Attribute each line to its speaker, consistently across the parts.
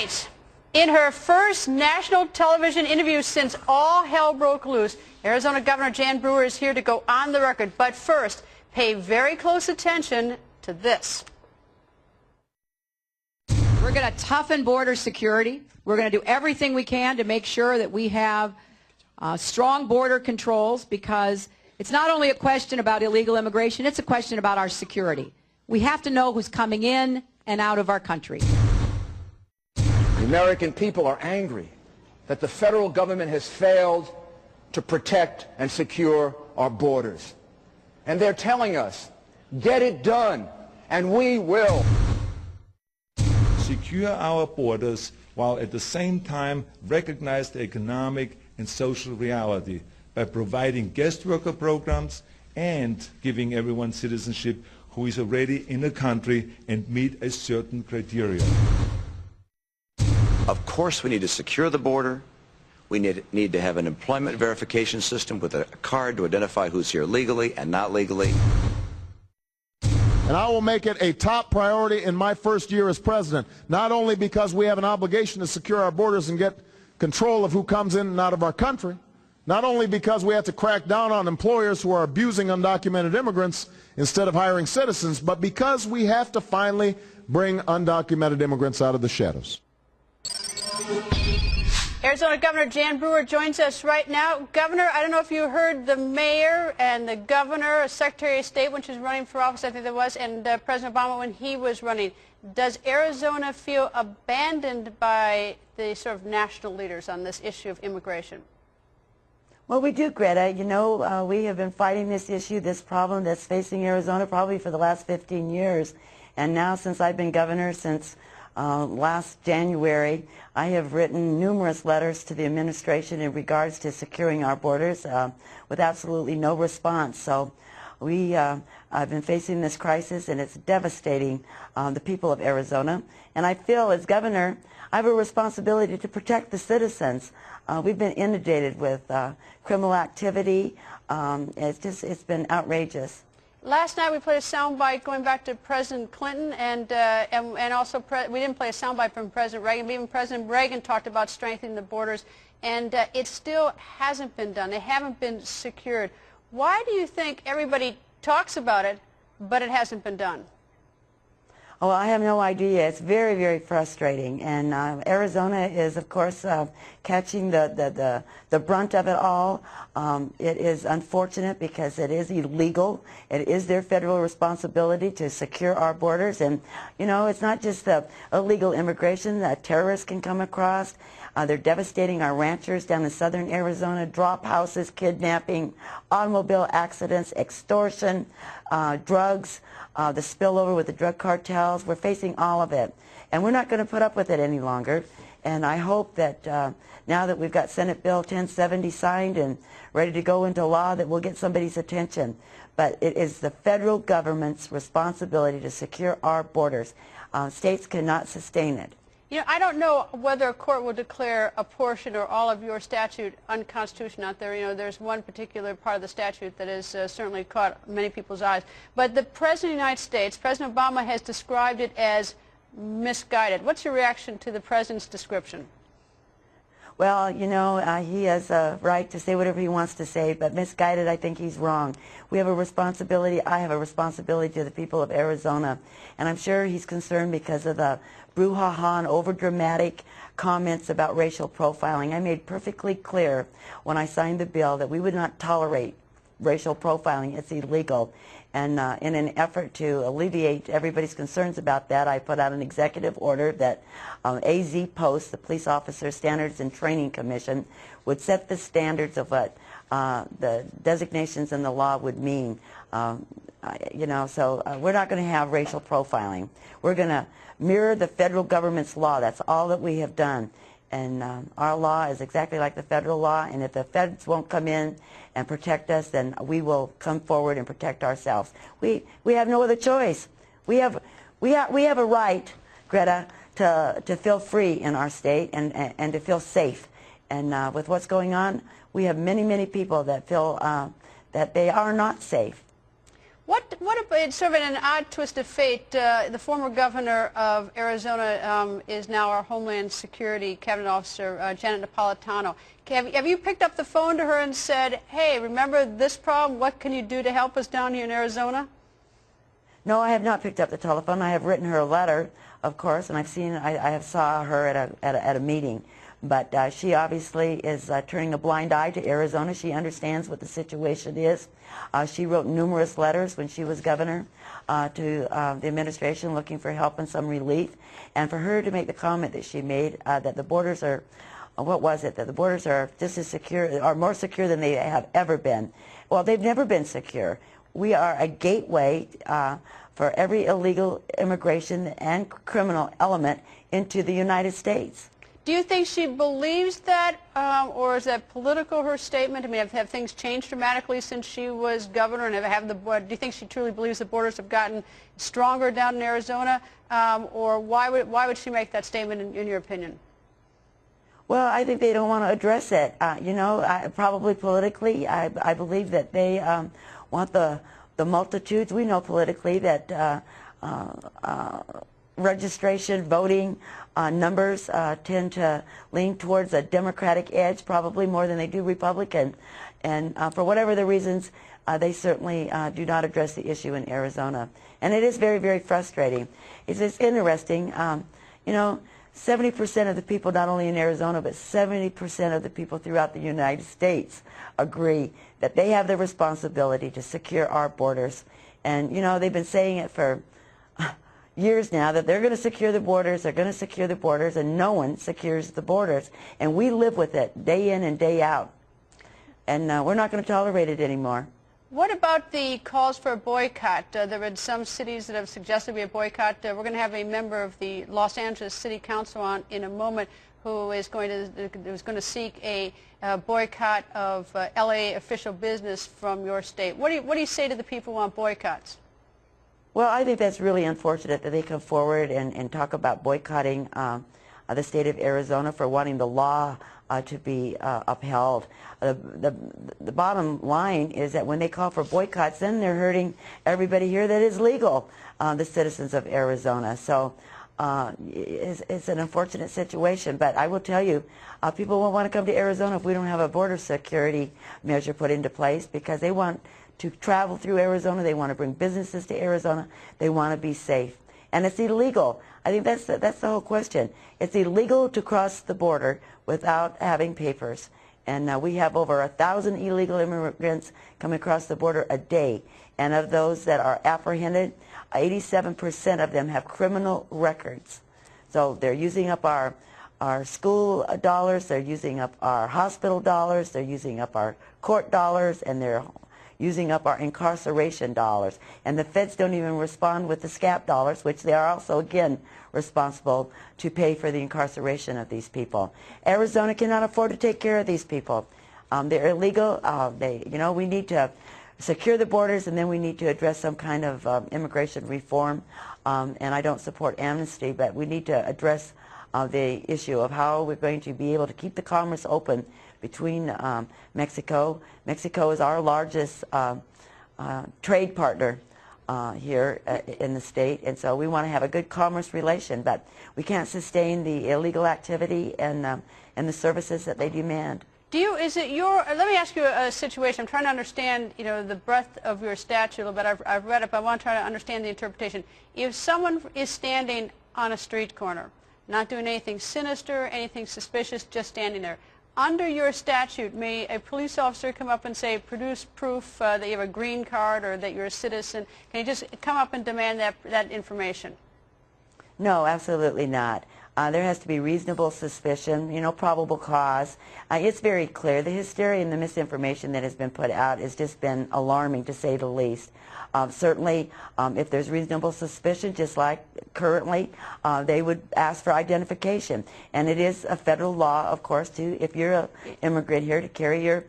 Speaker 1: Tonight, in her first national television interview since all hell broke loose, Arizona Governor Jan Brewer is here to go on the record. But first, pay very close attention to this.
Speaker 2: We're going to toughen border security. We're going to do everything we can to make sure that we have strong border controls, because it's not only a question about illegal immigration, it's a question about our security. We have to know who's coming in and out of our country.
Speaker 3: The American people are angry that the federal government has failed to protect and secure our borders. And they're telling us, get it done, and we will.
Speaker 4: Secure our borders while at the same time recognize the economic and social reality by providing guest worker programs and giving everyone citizenship who is already in the country and meet a certain criteria.
Speaker 5: Of course, we need to secure the border. We need to have an employment verification system with a card to identify who's here legally and not legally.
Speaker 6: And I will make it a top priority in my first year as president, not only because we have an obligation to secure our borders and get control of who comes in and out of our country, not only because we have to crack down on employers who are abusing undocumented immigrants instead of hiring citizens, but because we have to finally bring undocumented immigrants out of the shadows.
Speaker 1: Arizona Governor Jan Brewer joins us right now. Governor, I don't know if you heard the mayor and the governor, Secretary of State when she was running for office, I think there was, and President Obama when he was running. Does Arizona feel abandoned by the sort of national leaders on this issue of immigration?
Speaker 7: Well, we do, Greta. You know, we have been fighting this issue, this problem that's facing Arizona probably for the last 15 years. And now, since I've been governor since last January, I have written numerous letters to the administration in regards to securing our borders with absolutely no response. So I've been facing this crisis, and it's devastating the people of Arizona. And I feel, as governor, I have a responsibility to protect the citizens. We've been inundated with criminal activity. It's been outrageous.
Speaker 1: Last night we played a soundbite going back to President Clinton, and also we didn't play a soundbite from President Reagan, but even President Reagan talked about strengthening the borders, and it still hasn't been done. They haven't been secured. Why do you think everybody talks about it, but it hasn't been done?
Speaker 7: Oh, I have no idea. It's very, very frustrating. And Arizona is, of course, catching the brunt of it all. It is unfortunate because it is illegal. It is their federal responsibility to secure our borders. And, you know, it's not just the illegal immigration that terrorists can come across. They're devastating our ranchers down in southern Arizona, drop houses, kidnapping, automobile accidents, extortion, drugs, the spillover with the drug cartels. We're facing all of it. And we're not going to put up with it any longer. And I hope that now that we've got Senate Bill 1070 signed and ready to go into law, that we'll get somebody's attention. But it is the federal government's responsibility to secure our borders. States cannot sustain it.
Speaker 1: You know, I don't know whether a court will declare a portion or all of your statute unconstitutional out there. You know, there's one particular part of the statute that has certainly caught many people's eyes. But the President of the United States, President Obama, has described it as misguided. What's your reaction to the President's description?
Speaker 7: Well, you know, he has a right to say whatever he wants to say, but misguided, I think he's wrong. We have a responsibility, I have a responsibility to the people of Arizona, and I'm sure he's concerned because of the brouhaha and overdramatic comments about racial profiling. I made perfectly clear when I signed the bill that we would not tolerate racial profiling. It's illegal. And in an effort to alleviate everybody's concerns about that, I put out an executive order that AZ Post, the Police Officer Standards and Training Commission, would set the standards of what the designations in the law would mean. You know, so we're not going to have racial profiling. We're going to mirror the federal government's law. That's all that we have done. And our law is exactly like the federal law, and if the feds won't come in and protect us, then we will come forward and protect ourselves. We have no other choice. We have a right, Greta, to feel free in our state and to feel safe. And with what's going on, we have many, many people that feel that they are not safe.
Speaker 1: What It's sort of an odd twist of fate. The former governor of Arizona is now our Homeland Security Cabinet Officer, Janet Napolitano. Have you picked up the phone to her and said, hey, remember this problem? What can you do to help us down here in Arizona?
Speaker 7: No, I have not picked up the telephone. I have written her a letter, of course, and I have saw her at a meeting. But she obviously is turning a blind eye to Arizona. She understands what the situation is. She wrote numerous letters when she was governor to the administration looking for help and some relief. And for her to make the comment that she made that the borders are, what was it, that the borders are just as secure, are more secure than they have ever been. Well, they've never been secure. We are a gateway for every illegal immigration and criminal element into the United States.
Speaker 1: Do you think she believes that, or is that political, her statement? I mean, have things changed dramatically since she was governor? And do you think she truly believes the borders have gotten stronger down in Arizona? Or why would she make that statement, in your opinion?
Speaker 7: Well, I think they don't want to address it. You know, probably politically, I believe that they want the multitudes. We know politically that registration, voting numbers tend to lean towards a Democratic edge, probably more than they do Republican. And for whatever the reasons, they certainly do not address the issue in Arizona. And it is very, very frustrating. It's interesting. You know, 70% of the people, not only in Arizona, but 70% of the people throughout the United States agree that they have the responsibility to secure our borders. And, you know, they've been saying it for years now that they're going to secure the borders, they're going to secure the borders, and no one secures the borders. And we live with it day in and day out. And we're not going to tolerate it anymore.
Speaker 1: What about the calls for a boycott? There have been some cities that have suggested a boycott. We're going to have a member of the Los Angeles City Council on in a moment who is going to seek a boycott of LA official business from your state. What do you say to the people who want boycotts?
Speaker 7: Well, I think that's really unfortunate that they come forward and talk about boycotting the state of Arizona for wanting the law to be upheld. The bottom line is that when they call for boycotts, then they're hurting everybody here that is legal, the citizens of Arizona. So it's an unfortunate situation. But I will tell you, people won't want to come to Arizona if we don't have a border security measure put into place, because they want to travel through Arizona. They want to bring businesses to Arizona. They want to be safe. And it's illegal. I think that's the whole question. It's illegal to cross the border without having papers. And we have over 1,000 illegal immigrants coming across the border a day. And of those that are apprehended, 87% of them have criminal records. So they're using up our school dollars, they're using up our hospital dollars, they're using up our court dollars, and they're using up our incarceration dollars. And the feds don't even respond with the SCAP dollars, which they are also, again, responsible to pay for the incarceration of these people. Arizona cannot afford to take care of these people. They're illegal. We need to secure the borders, and then we need to address some kind of immigration reform. And I don't support amnesty, but we need to address the issue of how we're going to be able to keep the commerce open between Mexico. Mexico is our largest trade partner here in the state, and so we want to have a good commerce relation, but we can't sustain the illegal activity and the services that they demand.
Speaker 1: Let me ask you a situation. I'm trying to understand, the breadth of your statute a little bit. I've read it, but I want to try to understand the interpretation. If someone is standing on a street corner, not doing anything sinister, anything suspicious, just standing there, under your statute, may a police officer come up and say, produce proof that you have a green card or that you're a citizen? Can you just come up and demand that information?
Speaker 7: No, absolutely not. There has to be reasonable suspicion, probable cause. It's very clear. The hysteria and the misinformation that has been put out has just been alarming, to say the least. Certainly, if there's reasonable suspicion, just like currently, they would ask for identification. And it is a federal law, of course, if you're an immigrant here, to carry your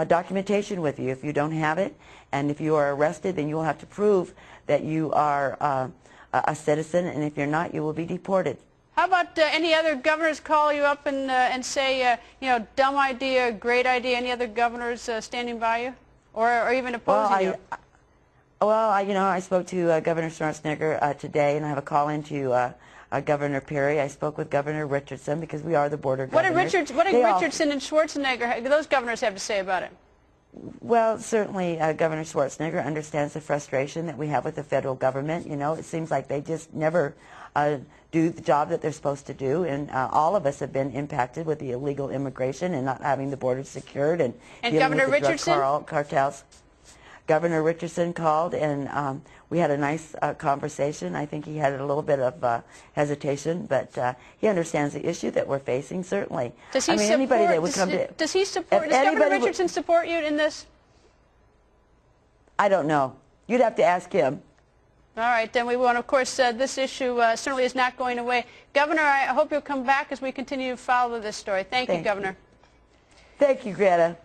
Speaker 7: documentation with you. If you don't have it, and if you are arrested, then you will have to prove that you are a citizen, and if you're not, you will be deported.
Speaker 1: How about any other governors call you up and say, dumb idea, great idea? Any other governors standing by you, or even opposing you?
Speaker 7: Well, I spoke to Governor Schwarzenegger today, and I have a call into Governor Perry. I spoke with Governor Richardson because we are the border governors.
Speaker 1: What did Richardson and Schwarzenegger, those governors, have to say about it?
Speaker 7: Well, certainly Governor Schwarzenegger understands the frustration that we have with the federal government. It seems like they just never do the job that they're supposed to do, and all of us have been impacted with the illegal immigration and not having the borders secured and dealing
Speaker 1: Governor
Speaker 7: with the
Speaker 1: Richardson?
Speaker 7: drug cartels. Governor Richardson called, and we had a nice conversation. I think he had a little bit of hesitation, but he understands the issue that we're facing, certainly.
Speaker 1: Does he
Speaker 7: anybody that would come to...
Speaker 1: Does Governor Richardson support you in this?
Speaker 7: I don't know. You'd have to ask him.
Speaker 1: All right, then we want, of course, this issue certainly is not going away. Governor, I hope you'll come back as we continue to follow this story. Thank you, Governor.
Speaker 7: Thank you, Greta.